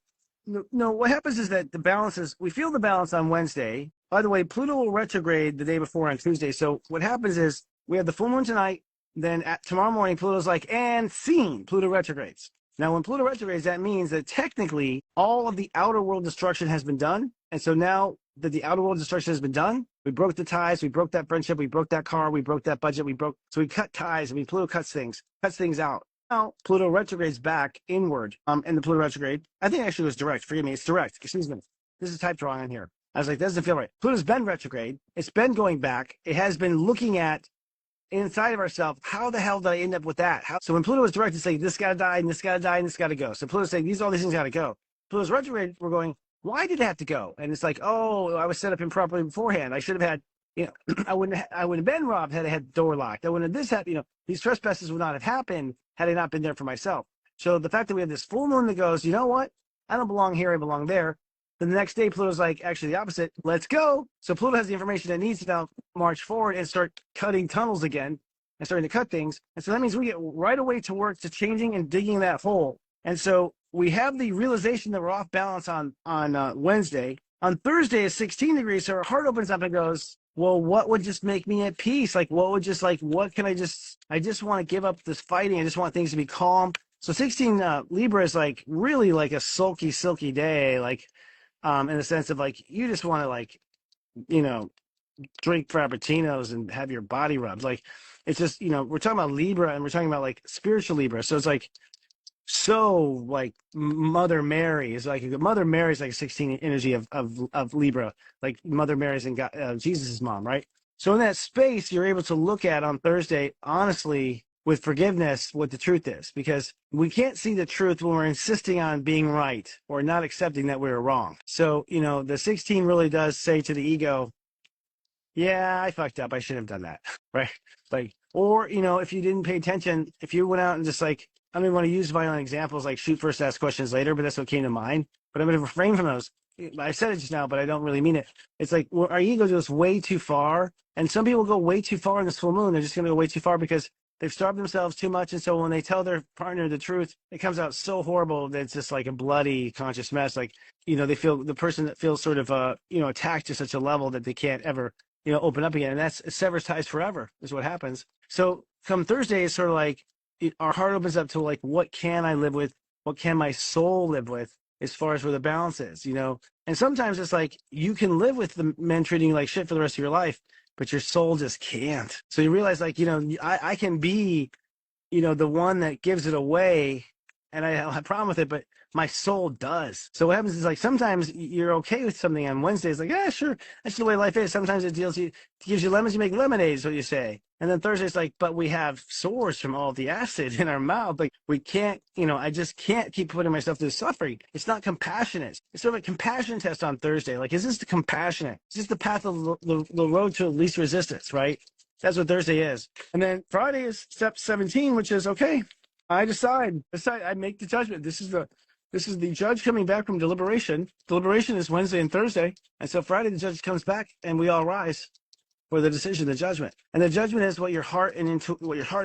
the balance is, we feel the balance on Wednesday. By the way, Pluto will retrograde the day before on Tuesday. So what happens is we have the full moon tonight. Then tomorrow morning, Pluto's like, and scene, Pluto retrogrades. Now, when Pluto retrogrades, that means that technically all of the outer world destruction has been done. And so now that the outer world destruction has been done, we broke the ties, we broke that friendship, we broke that car, we broke that budget, so we cut ties. Pluto cuts things out. Now, Pluto retrogrades back inward, in the Pluto retrograde. I think actually it was direct. Forgive me, it's direct. Excuse me. This is typed wrong on here. I was like, that doesn't feel right. Pluto's been retrograde. It's been going back. It has been looking at inside of ourselves, how the hell did I end up with that? So when Pluto was direct, it's like, this got to die, and this got to die, and this got to go. So Pluto's saying, all these things got to go. Pluto's retrograde, we're going, why did it have to go? And it's like, oh, I was set up improperly beforehand. I should have had, I wouldn't have been robbed had I had the door locked. I wouldn't have this happened, these trespasses would not have happened had I not been there for myself. So the fact that we have this full moon that goes, you know what? I don't belong here, I belong there. Then the next day, Pluto's like, actually the opposite, let's go. So Pluto has the information it needs to now march forward and start cutting tunnels again and starting to cut things. And so that means we get right away to work to changing and digging that hole. And so we have the realization that we're off balance on Wednesday. On Thursday is 16 degrees, so our heart opens up and goes, well, what would just make me at peace? Like, what can I just want to give up this fighting. I just want things to be calm. So 16 Libra is like really like a sulky, silky day, like in the sense of like, you just want to like, drink frappuccinos and have your body rubbed. Like, it's just, we're talking about Libra and we're talking about like spiritual Libra. So it's like, so like Mother Mary is like, Mother Mary is like 16 energy of Libra, like Mother Mary's and God, Jesus' mom, right? So in that space, you're able to look at on Thursday, honestly, with forgiveness, what the truth is, because we can't see the truth when we're insisting on being right or not accepting that we were wrong. So, the 16 really does say to the ego, yeah, I fucked up. I should have done that, right? Like, or, if you didn't pay attention, if you went out and just like, I don't even want to use violent examples like shoot first, ask questions later, but that's what came to mind. But I'm going to refrain from those. I said it just now, but I don't really mean it. It's like our ego goes way too far. And some people go way too far in this full moon. They're just going to go way too far because they've starved themselves too much. And so when they tell their partner the truth, it comes out so horrible that it's just like a bloody conscious mess. Like, they feel the person that feels sort of, attacked to such a level that they can't ever, open up again. And that's it severs ties forever is what happens. So come Thursday, it's sort of like our heart opens up to like, what can I live with? What can my soul live with as far as where the balance is, And sometimes it's like you can live with the men treating you like shit for the rest of your life, but your soul just can't. So you realize like, I can be, the one that gives it away and I don't have a problem with it, but my soul does. So what happens is like sometimes you're okay with something on Wednesdays, like, yeah, sure, that's the way life is. Sometimes it gives you lemons, you make lemonade, is what you say. And then Thursday's like, but we have sores from all the acid in our mouth. Like we can't, I just can't keep putting myself through suffering. It's not compassionate. It's sort of a compassion test on Thursday. Like, is this the compassionate? Is this the path of the road to least resistance, right? That's what Thursday is. And then Friday is step 17, which is, okay, I decide, I make the judgment. This is the judge coming back from deliberation. Deliberation is Wednesday and Thursday. And so Friday, the judge comes back and we all rise for the decision, the judgment. And the judgment is what your heart and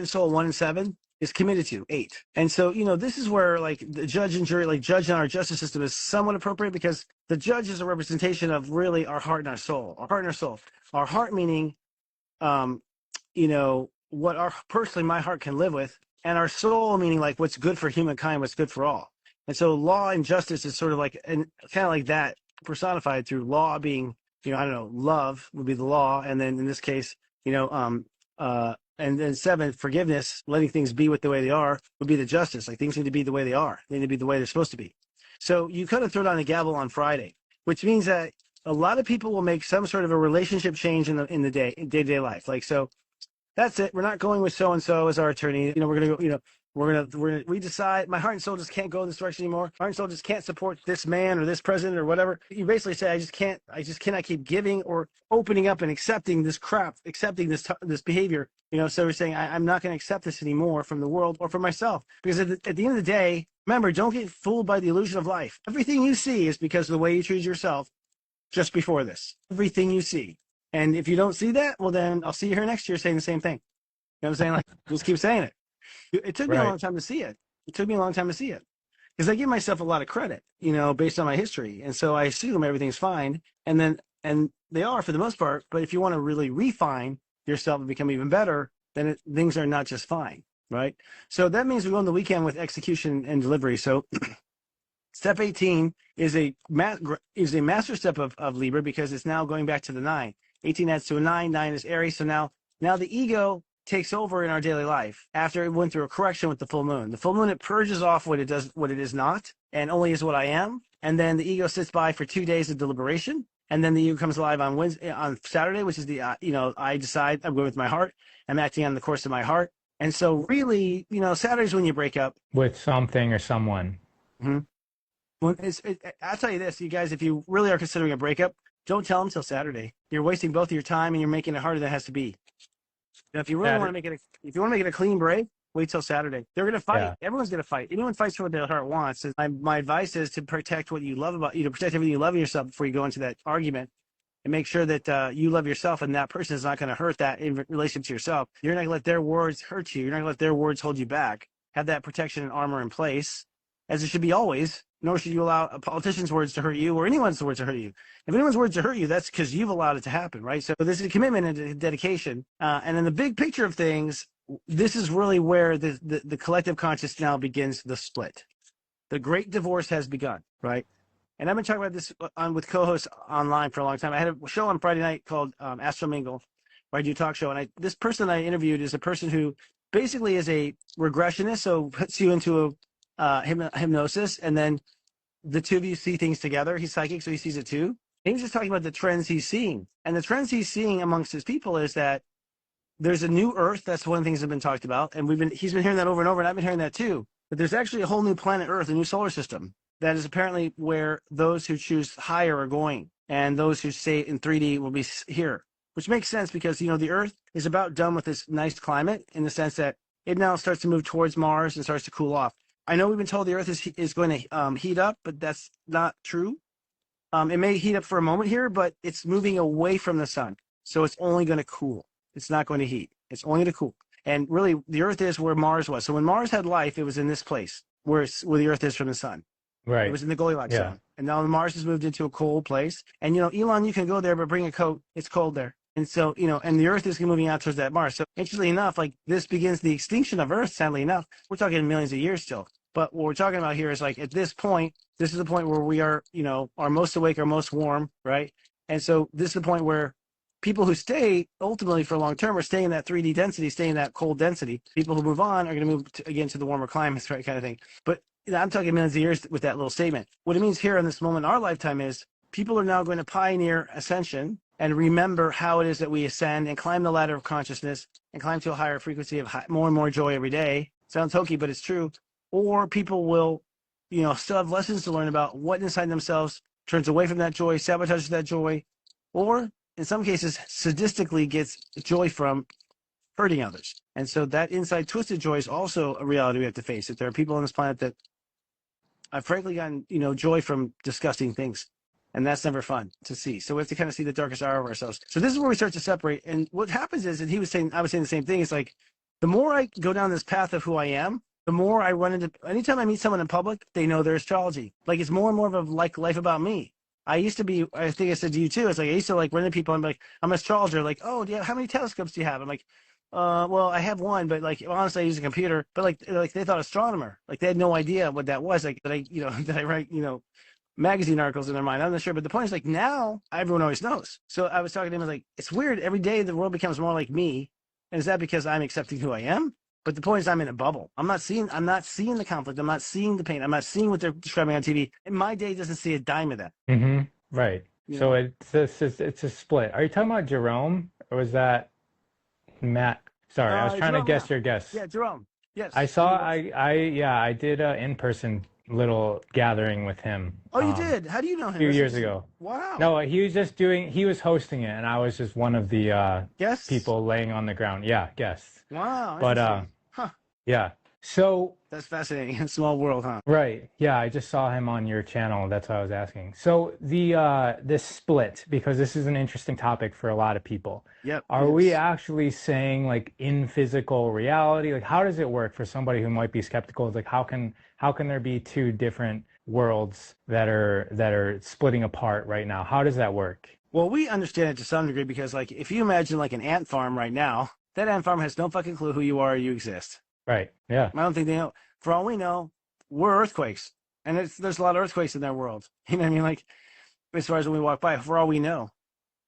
soul, 1 and 7, is committed to, 8. And so, this is where like the judge and jury, like judge in our justice system is somewhat appropriate because the judge is a representation of really our heart and our soul, our heart meaning, what personally my heart can live with, and our soul meaning like what's good for humankind, what's good for all. And so law and justice is sort of like, and kind of like that personified through law being, love would be the law. And then in this case, and then 7, forgiveness, letting things be the way they are, would be the justice. Like things need to be the way they are. They need to be the way they're supposed to be. So you kind of throw down a gavel on Friday, which means that a lot of people will make some sort of a relationship change in the day-to-day life. Like, so that's it. We're not going with so-and-so as our attorney. We're going to go, we decide my heart and soul just can't go in this direction anymore. My heart and soul just can't support this man or this president or whatever. You basically say, I just cannot keep giving or opening up and accepting this crap, accepting this behavior. So we're saying, I'm not going to accept this anymore from the world or from myself. Because at the end of the day, remember, don't get fooled by the illusion of life. Everything you see is because of the way you treat yourself just before this. Everything you see. And if you don't see that, well, then I'll see you here next year saying the same thing. You know what I'm saying? Like, just keep saying it. It took me a long time to see it. Because I give myself a lot of credit, based on my history. And so I assume everything's fine. And they are for the most part. But if you want to really refine yourself and become even better, then things are not just fine, right? So that means we go on the weekend with execution and delivery. So step 18 is a master step of Libra because it's now going back to the 9. 18 adds to a 9. 9 is Aries. So now the ego takes over in our daily life after it went through a correction with the full moon. The full moon, it purges off what it is not, and only is what I am. And then the ego sits by for 2 days of deliberation. And then the ego comes alive on Saturday, which is I decide I'm going with my heart. I'm acting on the course of my heart. And so really, Saturday's when you break up. With something or someone. Mm-hmm. Well, I'll tell you this, you guys, if you really are considering a breakup, don't tell them until Saturday. You're wasting both of your time and you're making it harder than it has to be. Now, if you really want to make it a clean break, wait till Saturday. They're going to fight. Yeah. Everyone's going to fight. Anyone fights for what their heart wants. My advice is to protect what you love about you, to protect everything you love in yourself before you go into that argument, and make sure that you love yourself and that person is not going to hurt that in relation to yourself. You're not going to let their words hurt you. You're not going to let their words hold you back. Have that protection and armor in place, as it should be always. Nor should you allow a politician's words to hurt you or anyone's words to hurt you. If anyone's words to hurt you, that's because you've allowed it to happen, right? So this is a commitment and a dedication. And in the big picture of things, this is really where the collective conscious now begins the split. The great divorce has begun, right? And I've been talking about this with co-hosts online for a long time. I had a show on Friday night called Astro Mingle, where I do talk show. And this person I interviewed is a person who basically is a regressionist, so puts you into a hypnosis, and then the two of you see things together. He's psychic, so he sees it too. And he's just talking about the trends he's seeing. And the trends he's seeing amongst his people is that there's a new Earth. That's one of the things that have been talked about. And he's been hearing that over and over, and I've been hearing that too. But there's actually a whole new planet Earth, a new solar system, that is apparently where those who choose higher are going, and those who stay in 3D will be here. Which makes sense because, the Earth is about done with this nice climate in the sense that it now starts to move towards Mars and starts to cool off. I know we've been told the Earth is going to heat up, but that's not true. It may heat up for a moment here, but it's moving away from the sun. So it's only going to cool. It's not going to heat. It's only going to cool. And really, the Earth is where Mars was. So when Mars had life, it was in this place where the Earth is from the sun. It Right. was in the Goldilocks Yeah. zone. And now Mars has moved into a cold place. And, Elon, you can go there, but bring a coat. It's cold there. And so, and the Earth is moving out towards that Mars. So interestingly enough, like this begins the extinction of Earth, sadly enough. We're talking millions of years still. But what we're talking about here is like at this point, this is the point where we are, are most awake, are most warm, right? And so this is the point where people who stay ultimately for long term are staying in that 3D density, staying in that cold density. People who move on are going to move again to the warmer climates, right? Kind of thing. But I'm talking millions of years with that little statement. What it means here in this moment in our lifetime is people are now going to pioneer ascension and remember how it is that we ascend and climb the ladder of consciousness and climb to a higher frequency of more and more joy every day. Sounds hokey, but it's true. Or people will, still have lessons to learn about what inside themselves turns away from that joy, sabotages that joy, or in some cases, sadistically gets joy from hurting others. And so that inside twisted joy is also a reality we have to face. That there are people on this planet that I've frankly gotten, joy from disgusting things. And that's never fun to see. So we have to kind of see the darkest hour of ourselves. So this is where we start to separate. And what happens is, and I was saying the same thing, it's like, the more I go down this path of who I am, the more I run into, anytime I meet someone in public, they know their astrology. Like it's more and more of a life about me. I used to be, I think I said to you too, it's like, I used to like run into people and be like, I'm an astrologer. Like, oh, how many telescopes do you have? I'm like, well, I have one, but like, honestly, I use a computer, but like they thought astronomer, like they had no idea what that was. Like that that I write, magazine articles in their mind. I'm not sure. But the point is like now everyone always knows. So I was talking to him, I was like, it's weird. Every day the world becomes more like me. And is that because I'm accepting who I am? But the point is I'm in a bubble. I'm not seeing the conflict. I'm not seeing the pain. I'm not seeing what they're describing on TV. And my day doesn't see a dime of that. Mm-hmm. Right. So know? it's a split. Are you talking about Jerome or was that Matt? Sorry, I was trying to guess your guess. Yeah, Jerome. Yes. I did a in-person little gathering with him. Oh, you did? How do you know him? A few years ago. Wow. No, he was hosting it, and I was just one of the guests? people laying on the ground. Yeah, guests. Wow. But yeah. So that's fascinating. Small world, huh? Right. Yeah, I just saw him on your channel. That's why I was asking. So this split, because this is an interesting topic for a lot of people. Yep. Are we actually saying like in physical reality? Like how does it work for somebody who might be skeptical? It's like how can there be two different worlds that are splitting apart right now? How does that work? Well, we understand it to some degree because like if you imagine like an ant farm right now, that ant farm has no fucking clue who you are or you exist. Right. Yeah. I don't think they know. For all we know, we're earthquakes, and there's a lot of earthquakes in their world. You know what I mean? Like as far as when we walk by, for all we know.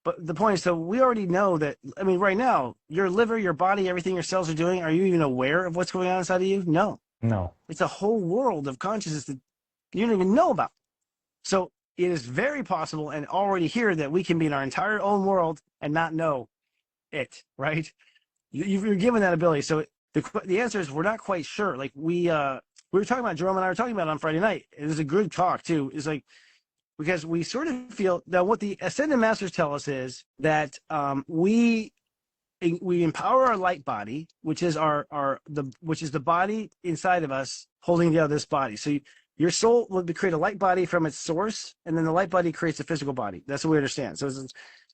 But the point is, so we already know that. I mean, right now, your liver, your body, everything your cells are doing. Are you even aware of what's going on inside of you? No. No. It's a whole world of consciousness that you don't even know about. So it is very possible and already here that we can be in our entire own world and not know it. Right? You're given that ability. So the answer is we're not quite sure. Like we were talking about, Jerome and I were talking about it on Friday night. It was a good talk too. It's like because we sort of feel that what the Ascended Masters tell us is that we empower our light body, which is the body inside of us holding together this body. So your soul will create a light body from its source, and then the light body creates a physical body. That's what we understand. So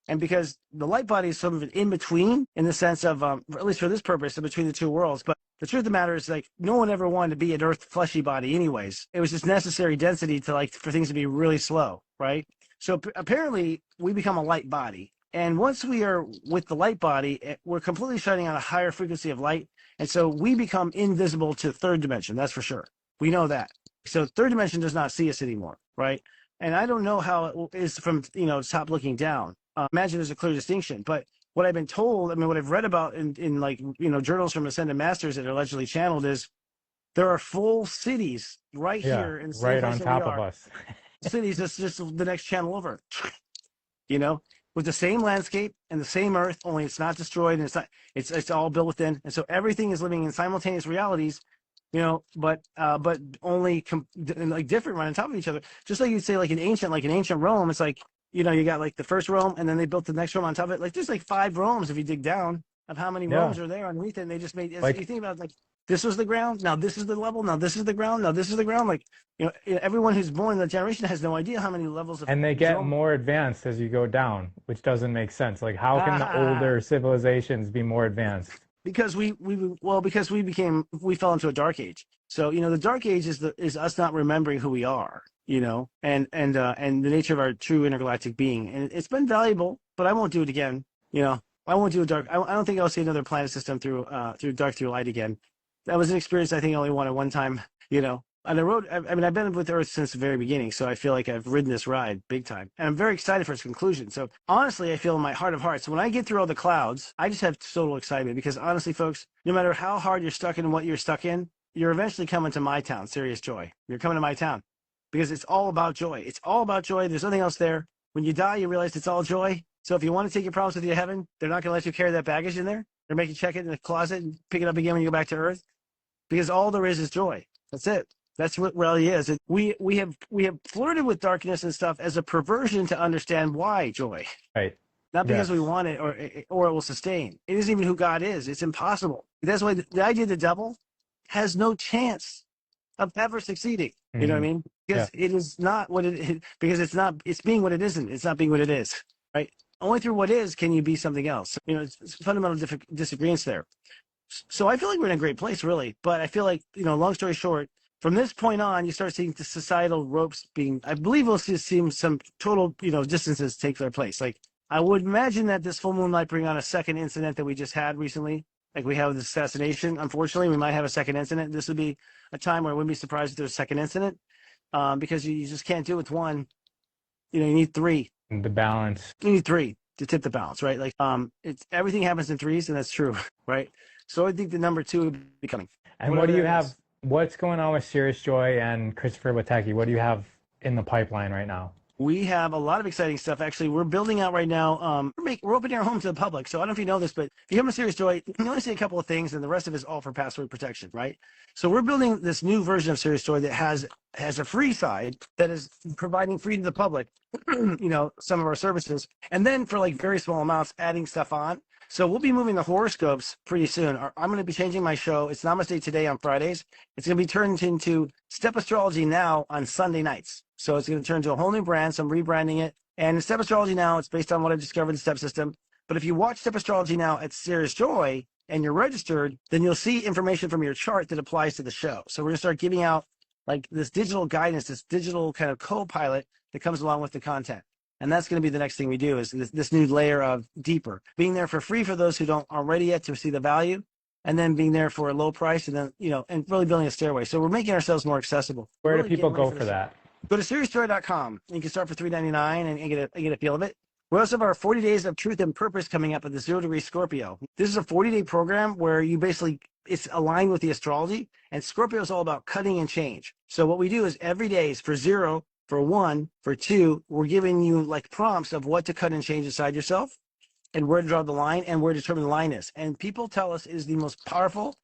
and because the light body is sort of an in-between in the sense of, at least for this purpose, in between the two worlds. But the truth of the matter is, like, no one ever wanted to be an earth fleshy body anyways. It was just necessary density for things to be really slow, right? So apparently we become a light body. And once we are with the light body, we're completely shining on a higher frequency of light. And so we become invisible to third dimension. That's for sure. We know that. So third dimension does not see us anymore, right? And I don't know how it is from, top looking down. Imagine there's a clear distinction, but what I've been told, what I've read about in like, journals from Ascended Masters that are allegedly channeled is there are full cities right here in the same right place on that top we of are. us. Cities that's just the next channel over, with the same landscape and the same earth, only it's not destroyed and it's all built within. And so everything is living in simultaneous realities, but only like different right on top of each other. Just like you'd say, like an ancient Rome, it's like, you got like the first Rome and then they built the next Rome on top of it. Like there's like 5 Romes if you dig down of how many Romes are there underneath it. And they just made, you think about like, this was the ground. Now this is the level. Now this is the ground. Now this is the ground. Like, everyone who's born in that generation has no idea how many levels of. And they get more advanced as you go down, which doesn't make sense. Like, how can the older civilizations be more advanced? because we fell into a dark age. So the dark age is us not remembering who we are, and the nature of our true intergalactic being. And it's been valuable, but I won't do it again. I won't do a dark. I don't think I'll see another planet system through dark through light again. That was an experience I think I only wanted one time. On the road. I mean, I've been with Earth since the very beginning, so I feel like I've ridden this ride big time, and I'm very excited for its conclusion. So honestly, I feel in my heart of hearts, when I get through all the clouds, I just have total excitement because honestly, folks, no matter how hard you're stuck in what you're stuck in, you're eventually coming to my town, Serious Joy. You're coming to my town because it's all about joy. It's all about joy. There's nothing else there. When you die, you realize it's all joy. So if you want to take your problems with you to heaven, they're not going to let you carry that baggage in there. They're making you check it in the closet and pick it up again when you go back to Earth, because all there is joy. That's it. That's what reality is. We have flirted with darkness and stuff as a perversion to understand why joy. Right. Not because we want it or it will sustain. It isn't even who God is. It's impossible. That's why the idea of the devil has no chance of ever succeeding. You know what I mean? Because it is not what it is. Because it's being what it isn't. It's not being what it is. Right? Only through what is can you be something else. It's fundamental disagreements there. So I feel like we're in a great place, really. But I feel like, long story short, from this point on, you start seeing the societal ropes being, I believe we'll see some total, distances take their place. Like, I would imagine that this full moon might bring on a second incident that we just had recently. Like we have this assassination. Unfortunately, we might have a second incident. This would be a time where I wouldn't be surprised if there's a second incident, because you just can't do it with one. You need three. The balance. You need three to tip the balance, right? Like, everything happens in threes, and that's true, right? So I think the number two would be coming. And what do you have? What's going on with Serious Joy and Christopher Witecki? What do you have in the pipeline right now? We have a lot of exciting stuff. Actually, we're building out right now. We're opening our home to the public. So I don't know if you know this, but if you come to Serious Joy, you only see a couple of things, and the rest of it is all for password protection, right? So we're building this new version of Serious Joy that has a free side that is providing free to the public, some of our services, and then for like very small amounts, adding stuff on. So we'll be moving the horoscopes pretty soon. I'm going to be changing my show. It's Namaste Today on Fridays. It's going to be turned into Step Astrology Now on Sunday nights. So it's going to turn to a whole new brand. So I'm rebranding it. And in Step Astrology Now, it's based on what I discovered in the Step System. But if you watch Step Astrology Now at Serious Joy and you're registered, then you'll see information from your chart that applies to the show. So we're going to start giving out like this digital guidance, this digital kind of co-pilot that comes along with the content. And that's going to be the next thing we do, is this new layer of deeper, being there for free for those who don't already yet to see the value, and then being there for a low price, and then, and really building a stairway. So we're making ourselves more accessible. Where do people go for that? Go to seriousjoy.com. You can start for $3.99 and get a feel of it. We also have our 40 Days of Truth and Purpose coming up at the 0 Degree Scorpio. This is a 40-day program where it's aligned with the astrology, and Scorpio is all about cutting and change. So what we do is every day is for 0, for 1, for 2, we're giving you like prompts of what to cut and change inside yourself, and where to draw the line, and where to determine the line is. And people tell us it is the most powerful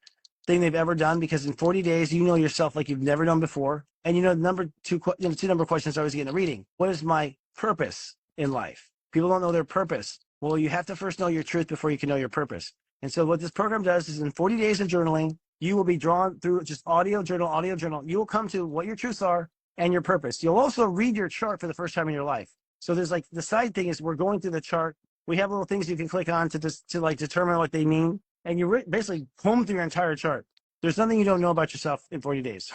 thing they've ever done, because in 40 days, you know yourself like you've never known before. And the number two questions I always get in the reading. What is my purpose in life? People don't know their purpose. Well, you have to first know your truth before you can know your purpose. And so what this program does is in 40 days of journaling, you will be drawn through just audio journal. You will come to what your truths are and your purpose. You'll also read your chart for the first time in your life. So there's like the side thing is we're going through the chart. We have little things you can click on to determine what they mean. And you basically comb through your entire chart. There's nothing you don't know about yourself in 40 days.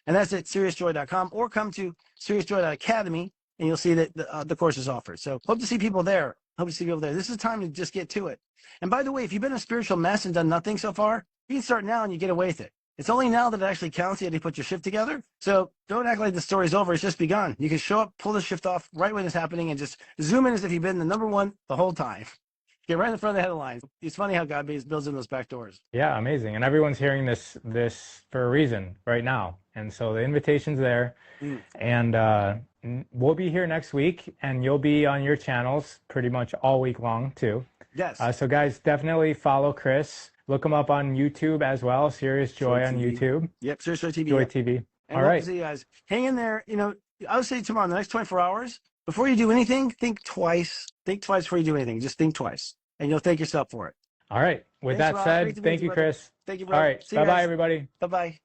And that's at seriousjoy.com, or come to seriousjoy.academy and you'll see that the course is offered. So hope to see people there. This is time to just get to it. And by the way, if you've been a spiritual mess and done nothing so far, you can start now and you get away with it. It's only now that it actually counts. You had to put your shift together. So don't act like the story's over. It's just begun. You can show up, pull the shift off right when it's happening, and just zoom in as if you've been the number one the whole time. Get right in the front of the headlines. It's funny how God builds in those back doors. Yeah, amazing. And everyone's hearing this for a reason right now. And so the invitation's there. And we'll be here next week, and you'll be on your channels pretty much all week long too. Yes. So guys, definitely follow Chris. Look him up on YouTube as well. Serious Joy on YouTube. Yep, Serious Joy TV. Joy TV. And all right. See you guys. Hang in there. I would say tomorrow, in the next 24 hours, before you do anything, think twice. Think twice before you do anything. Just think twice. And you'll thank yourself for it. All right. With Thanks, that Rob. said, thank you, Chris. Thank you, brother. All right. Bye-bye, everybody. Bye-bye.